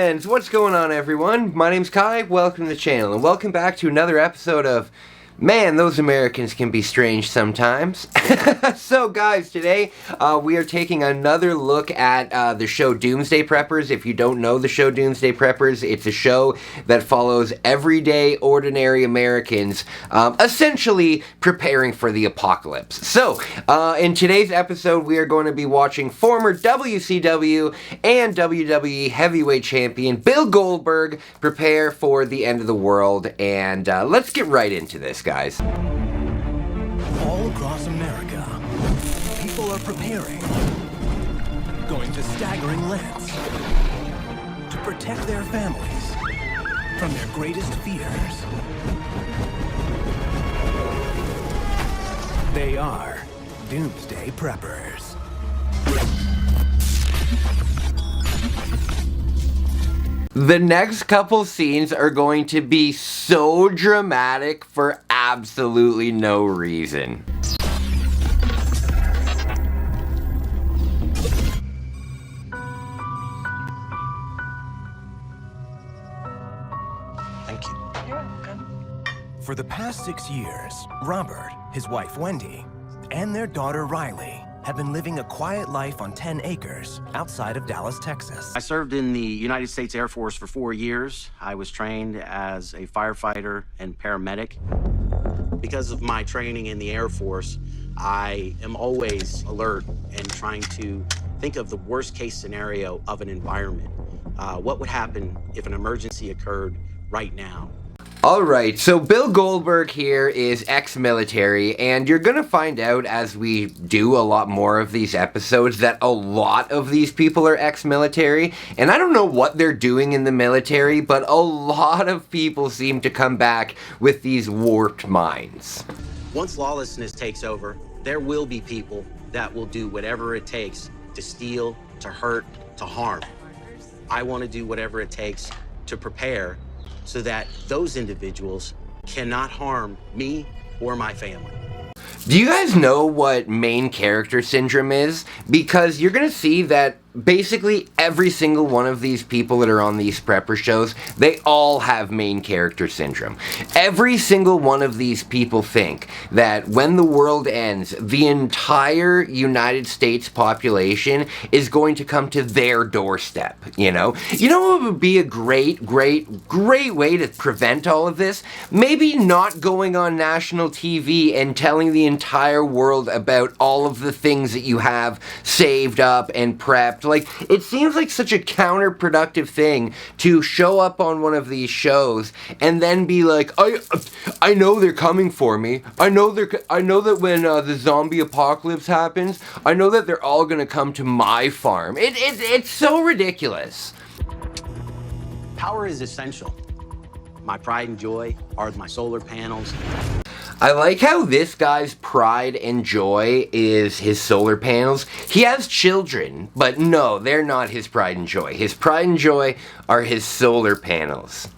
And what's going on, everyone? My name's Kai, welcome to the channel, and welcome back to another episode of Man, those Americans can be strange sometimes. So guys, today we are taking another look at the show Doomsday Preppers. If you don't know the show Doomsday Preppers, it's a show that follows everyday, ordinary Americans essentially preparing for the apocalypse. So, in today's episode, we are going to be watching former WCW and WWE heavyweight champion Bill Goldberg prepare for the end of the world, and let's get right into this, guys. All across America, people are preparing, going to staggering lengths to protect their families from their greatest fears. They are Doomsday Preppers. The next couple scenes are going to be so dramatic for absolutely no reason. Thank you. You're welcome. For the past 6 years, Robert, his wife Wendy, and their daughter Riley have been living a quiet life on 10 acres outside of Dallas, Texas. I served in the United States Air Force for 4 years. I was trained as a firefighter and paramedic. Because of my training in the Air Force, I am always alert and trying to think of the worst case scenario of an environment. What would happen if an emergency occurred right now? Alright, so Bill Goldberg here is ex-military, and you're gonna find out as we do a lot more of these episodes that a lot of these people are ex-military, and I don't know what they're doing in the military, but a lot of people seem to come back with these warped minds. Once lawlessness takes over, there will be people that will do whatever it takes to steal, to hurt, to harm. I want to do whatever it takes to prepare so that those individuals cannot harm me or my family. Do you guys know what main character syndrome is? Because you're gonna see that basically every single one of these people that are on these prepper shows, they all have main character syndrome. Every single one of these people think that when the world ends, the entire United States population is going to come to their doorstep, you know? You know what would be a great way to prevent all of this? Maybe not going on national TV and telling the entire world about all of the things that you have saved up and prepped. Like, it seems like such a counterproductive thing to show up on one of these shows and then be like, I know they're coming for me. I know that when the zombie apocalypse happens, I know that they're all gonna come to my farm. It's so ridiculous. Power is essential. My pride and joy are my solar panels. I like how this guy's pride and joy is his solar panels. He has children, but no, they're not his pride and joy. His pride and joy are his solar panels.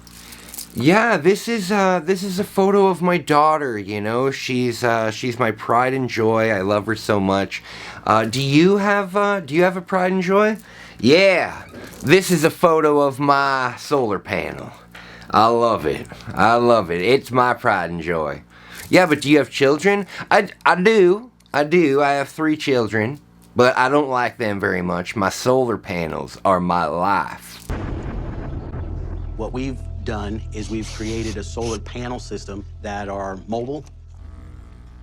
Yeah, this is a photo of my daughter, you know. She's my pride and joy. I love her so much. Do you have a pride and joy? Yeah, this is a photo of my solar panel. I love it. I love it. It's my pride and joy. Yeah, but do you have children? I do. I have 3 children, but I don't like them very much. My solar panels are my life. What we've done is we've created a solar panel system that are mobile,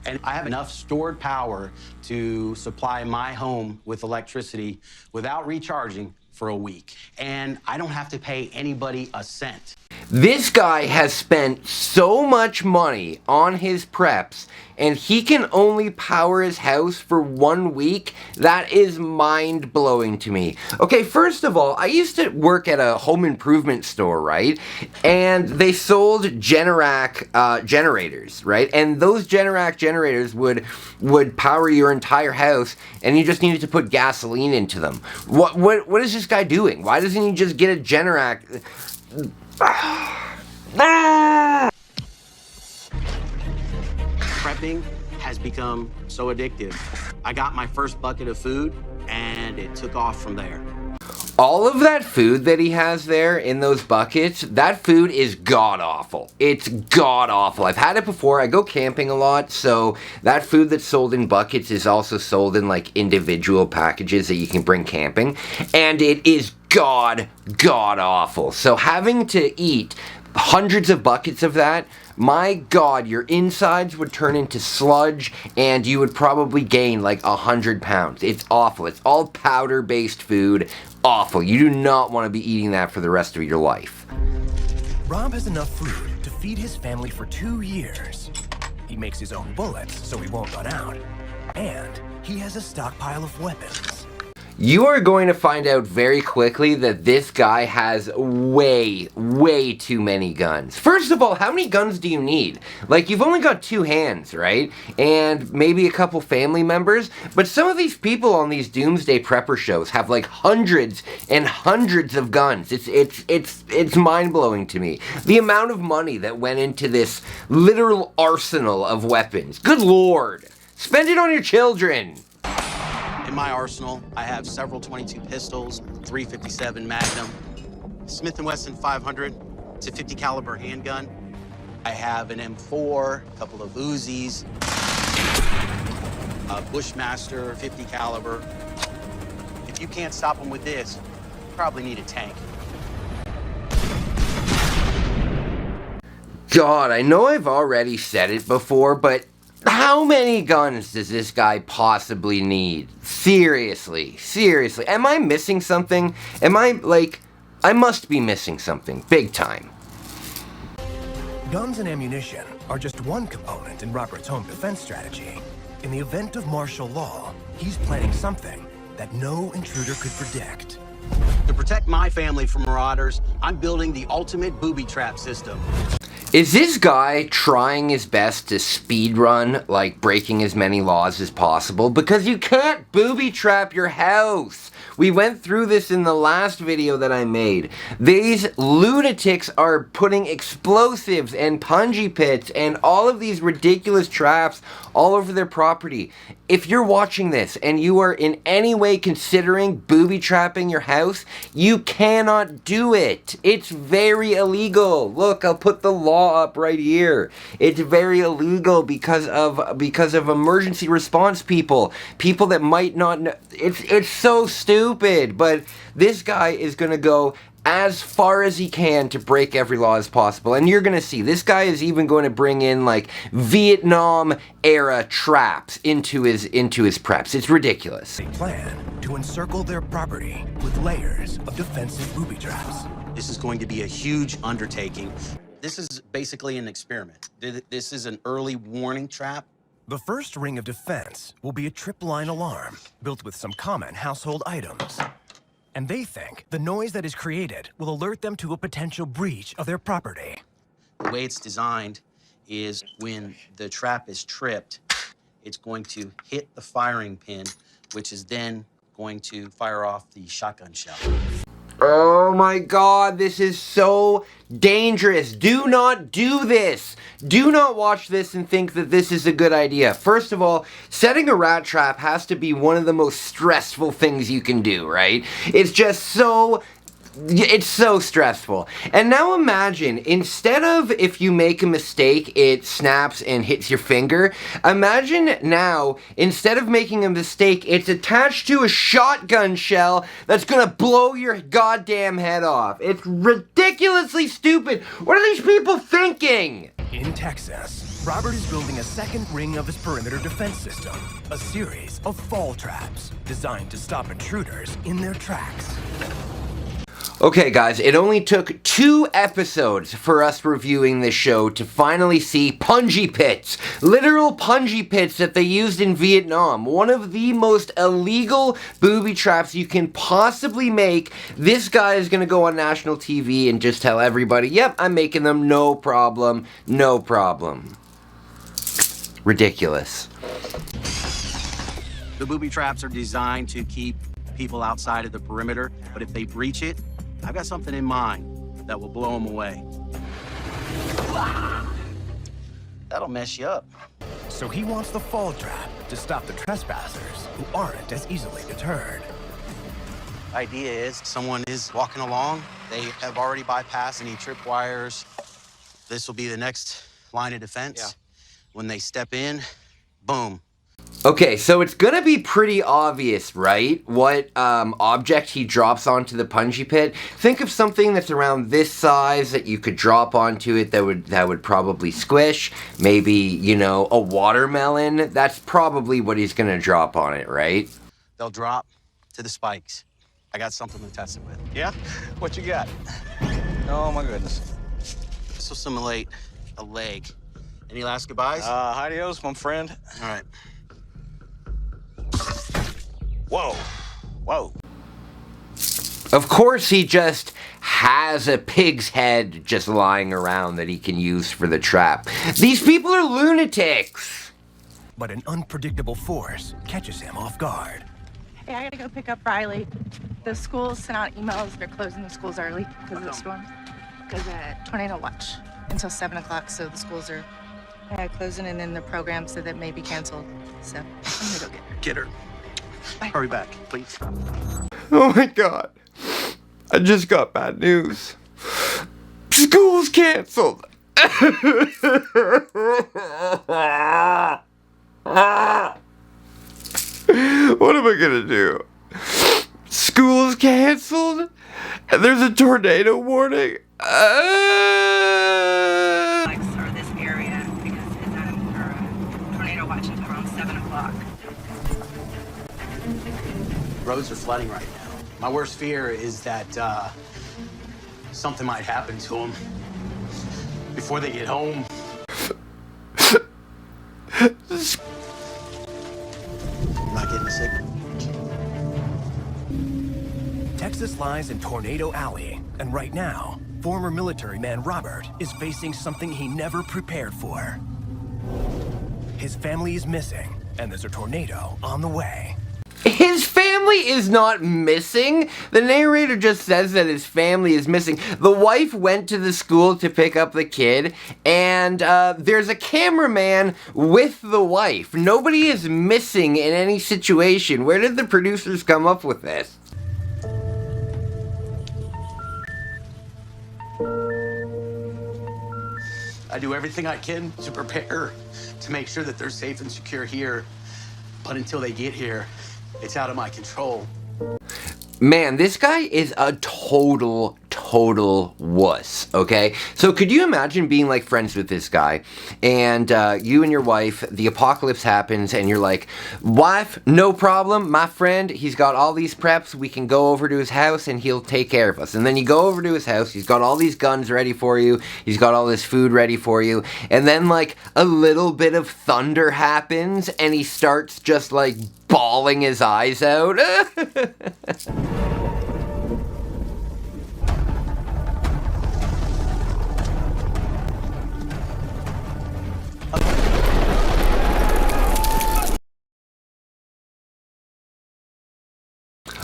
and I have enough stored power to supply my home with electricity without recharging for a week, and I don't have to pay anybody a cent. This guy has spent so much money on his preps, and he can only power his house for 1 week. That is mind-blowing to me. Okay, first of all, I used to work at a home improvement store, right? And they sold Generac generators, right? And those Generac generators would power your entire house, and you just needed to put gasoline into them. What is this guy doing? Why doesn't he just get a Generac? Prepping has become so addictive. I got my first bucket of food and it took off from there. All of that food that he has there in those buckets, that food is god-awful. It's god-awful. I've had it before. I go camping a lot, so that food that's sold in buckets is also sold in like individual packages that you can bring camping, and it is god-awful. So having to eat hundreds of buckets of that, my god, your insides would turn into sludge and you would probably gain like 100 pounds. It's awful. It's all powder-based food. Awful. You do not want to be eating that for the rest of your life. Rob has enough food to feed his family for 2 years. He makes his own bullets so he won't run out. And he has a stockpile of weapons. You are going to find out very quickly that this guy has way too many guns. First of all, how many guns do you need? Like, you've only got 2 hands, right? And maybe a couple family members. But some of these people on these Doomsday Prepper shows have like hundreds and hundreds of guns. It's mind-blowing to me. The amount of money that went into this literal arsenal of weapons. Good lord. Spend it on your children. In my arsenal, I have several 22 pistols, 357 Magnum, Smith & Wesson 500, it's a 50 caliber handgun. I have an M4, a couple of Uzis, a Bushmaster 50 caliber. If you can't stop them with this, you probably need a tank. God, I know I've already said it before, but how many guns does this guy possibly need? Seriously. Am I missing something? I must be missing something, big time. Guns and ammunition are just one component in Robert's home defense strategy. In the event of martial law, he's planning something that no intruder could predict. To protect my family from marauders, I'm building the ultimate booby trap system. Is this guy trying his best to speedrun, like breaking as many laws as possible? Because you can't booby trap your house. We went through this in the last video that I made. These lunatics are putting explosives and punji pits and all of these ridiculous traps all over their property. If you're watching this and you are in any way considering booby trapping your house, you cannot do it. It's very illegal. Look, I'll put the law up right here. It's very illegal because of emergency response people that might not know. It's so stupid, but this guy is gonna go as far as he can to break every law as possible. And you're gonna see, this guy is even going to bring in like Vietnam era traps into his preps. It's ridiculous. They plan to encircle their property with layers of defensive booby traps. This is going to be a huge undertaking. This is basically an experiment. This is an early warning trap. The first ring of defense will be a trip-line alarm built with some common household items. And they think the noise that is created will alert them to a potential breach of their property. The way it's designed is when the trap is tripped, it's going to hit the firing pin, which is then going to fire off the shotgun shell. Oh my god, this is so dangerous. Do not do this. Do not watch this and think that this is a good idea. First of all, setting a rat trap has to be one of the most stressful things you can do, right? It's just so... It's so stressful. And now imagine, instead of if you make a mistake, it snaps and hits your finger, imagine now, instead of making a mistake, it's attached to a shotgun shell that's gonna blow your goddamn head off. It's ridiculously stupid. What are these people thinking? In Texas, Robert is building a second ring of his perimeter defense system, a series of fall traps designed to stop intruders in their tracks. Okay guys, it only took 2 episodes for us reviewing this show to finally see punji pits. Literal punji pits that they used in Vietnam. One of the most illegal booby traps you can possibly make. This guy is gonna go on national TV and just tell everybody, yep, I'm making them, no problem, no problem. Ridiculous. The booby traps are designed to keep people outside of the perimeter, but if they breach it, I've got something in mind that will blow them away. That'll mess you up. So he wants the fall trap to stop the trespassers who aren't as easily deterred. Idea is someone is walking along. They have already bypassed any tripwires. This will be the next line of defense. Yeah. When they step in, boom. Okay, so it's gonna be pretty obvious, right? What object he drops onto the punji pit. Think of something that's around this size that you could drop onto it that would probably squish. Maybe, you know, a watermelon. That's probably what he's gonna drop on it, right? They'll drop to the spikes. I got something to test it with. Yeah? What you got? Oh my goodness. This will simulate a leg. Any last goodbyes? Adios, my friend. All right. Whoa. Whoa. Of course, he just has a pig's head just lying around that he can use for the trap. These people are lunatics! But an unpredictable force catches him off guard. Hey, I gotta go pick up Riley. The schools sent out emails. They're closing the schools early because of the storm. Because tornado watch until 7 o'clock, so the schools are closing, and then the program said that may be canceled. So I'm gonna go get her. Get her. Bye. Hurry back, please. Oh my god. I just got bad news. School's canceled. What am I gonna do? School's canceled? And there's a tornado warning? Or this area because it's out for tornado watch until around 7 o'clock. Roads are flooding right now. My worst fear is that something might happen to them before they get home. Not getting a signal. Texas lies in Tornado Alley, and right now, former military man Robert is facing something he never prepared for. His family is missing, and there's a tornado on the way. His family is not missing. The narrator just says that his family is missing. The wife went to the school to pick up the kid, and there's a cameraman with the wife. Nobody is missing in any situation. Where did the producers come up with this? I do everything I can to prepare to make sure that they're safe and secure here. But until they get here, it's out of my control. Man, this guy is a total wuss, okay? So could you imagine being like friends with this guy and you and your wife, the apocalypse happens and you're like, wife, no problem, my friend, he's got all these preps, we can go over to his house and he'll take care of us. And then you go over to his house, he's got all these guns ready for you, he's got all this food ready for you, and then like a little bit of thunder happens and he starts just like bawling his eyes out.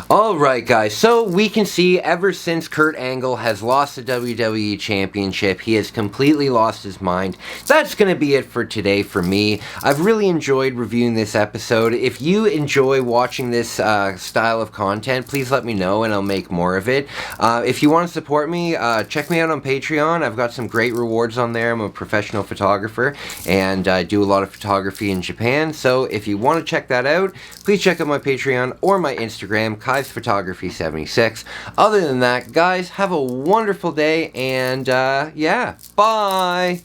Alright guys, so we can see ever since Kurt Angle has lost the WWE Championship, he has completely lost his mind. That's going to be it for today for me. I've really enjoyed reviewing this episode. If you enjoy watching this style of content, please let me know and I'll make more of it. If you want to support me, check me out on Patreon. I've got some great rewards on there. I'm a professional photographer and I do a lot of photography in Japan, so if you want to check that out, please check out my Patreon or my Instagram, Photography 76. Other than that, guys, have a wonderful day, and yeah, bye!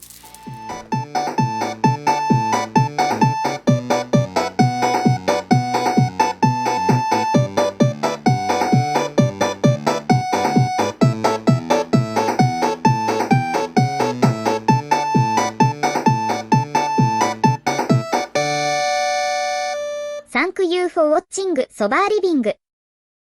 Thank you for watching そばリビング